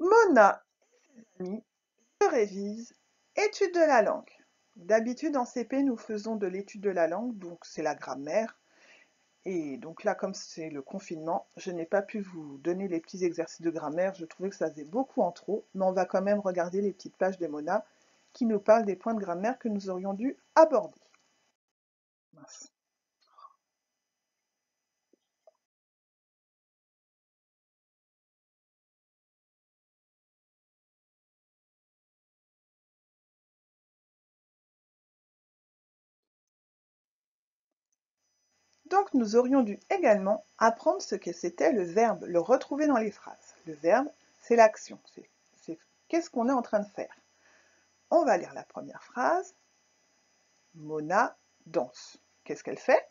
Mona et ses amis, je révise. Étude de la langue. D'habitude, en CP, nous faisons de l'étude de la langue, donc c'est la grammaire. Et donc là, comme c'est le confinement, je n'ai pas pu vous donner les petits exercices de grammaire. Je trouvais que ça faisait beaucoup en trop, mais on va quand même regarder les petites pages de Mona qui nous parlent des points de grammaire que nous aurions dû aborder. Mince. Donc nous aurions dû également apprendre ce que c'était le verbe, le retrouver dans les phrases. Le verbe, c'est l'action, c'est qu'est-ce qu'on est en train de faire. On va lire la première phrase. Mona danse. Qu'est-ce qu'elle fait?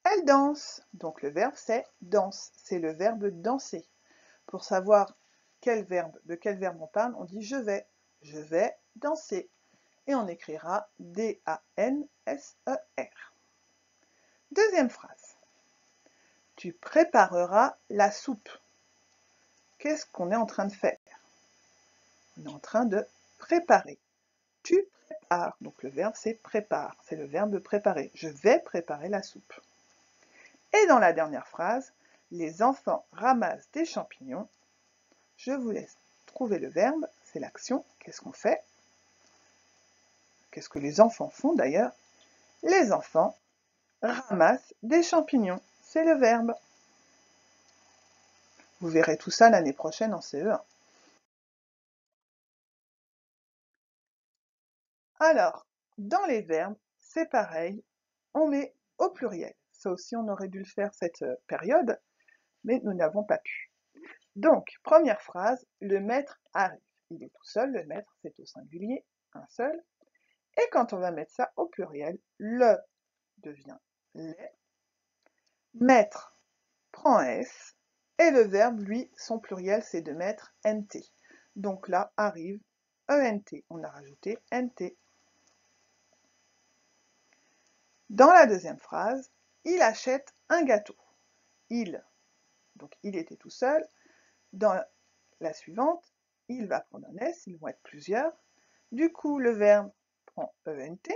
Elle danse. Donc le verbe c'est danse. C'est le verbe danser. Pour savoir de quel verbe on parle, on dit je vais. Je vais danser. Et on écrira D-A-N-S-E-R. Deuxième phrase. Tu prépareras la soupe. Qu'est-ce qu'on est en train de faire? On est en train de préparer. Tu prépares. Donc le verbe c'est prépare. C'est le verbe préparer. Je vais préparer la soupe. Et dans la dernière phrase, les enfants ramassent des champignons. Je vous laisse trouver le verbe, c'est l'action. Qu'est-ce qu'on fait? Qu'est-ce que les enfants font d'ailleurs? Les enfants ramassent des champignons. C'est le verbe. Vous verrez tout ça l'année prochaine en CE1. Alors, dans les verbes, c'est pareil, on met au pluriel. Ça aussi, on aurait dû le faire cette période, mais nous n'avons pas pu. Donc, première phrase, le maître arrive. Il est tout seul, le maître, c'est au singulier, un seul. Et quand on va mettre ça au pluriel, le devient les. Mettre prend S. Et le verbe, lui, son pluriel, c'est de mettre NT. Donc là, arrive ENT. On a rajouté NT. Dans la deuxième phrase, il achète un gâteau. Il, donc il était tout seul. Dans la suivante, il va prendre un S, ils vont être plusieurs. Du coup, le verbe prend ENT.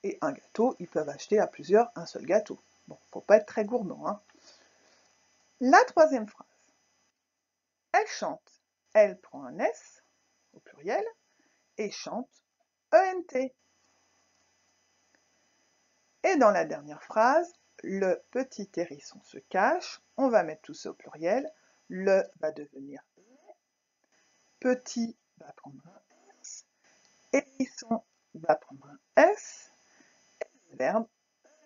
Et un gâteau, ils peuvent acheter à plusieurs un seul gâteau. Bon, faut pas être très gourmand, hein. La troisième phrase. Elle chante. Elle prend un S au pluriel et chante ENT. Et dans la dernière phrase, le petit hérisson se cache. On va mettre tout ça au pluriel. Le va devenir petit va prendre un S. Hérisson va prendre un S. Et le verbe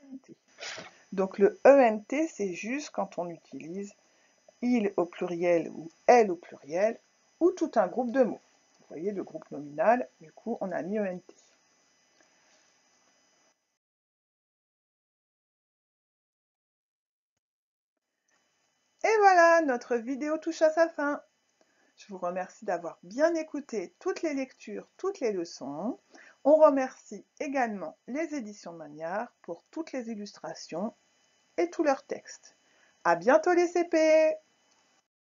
ENT. Donc le ENT, c'est juste quand on utilise il au pluriel ou elle au pluriel, ou tout un groupe de mots. Vous voyez le groupe nominal, du coup on a mis ENT. Et voilà, notre vidéo touche à sa fin. Je vous remercie d'avoir bien écouté toutes les lectures, toutes les leçons. On remercie également les éditions Magnard pour toutes les illustrations et tous leurs textes. À bientôt les CP!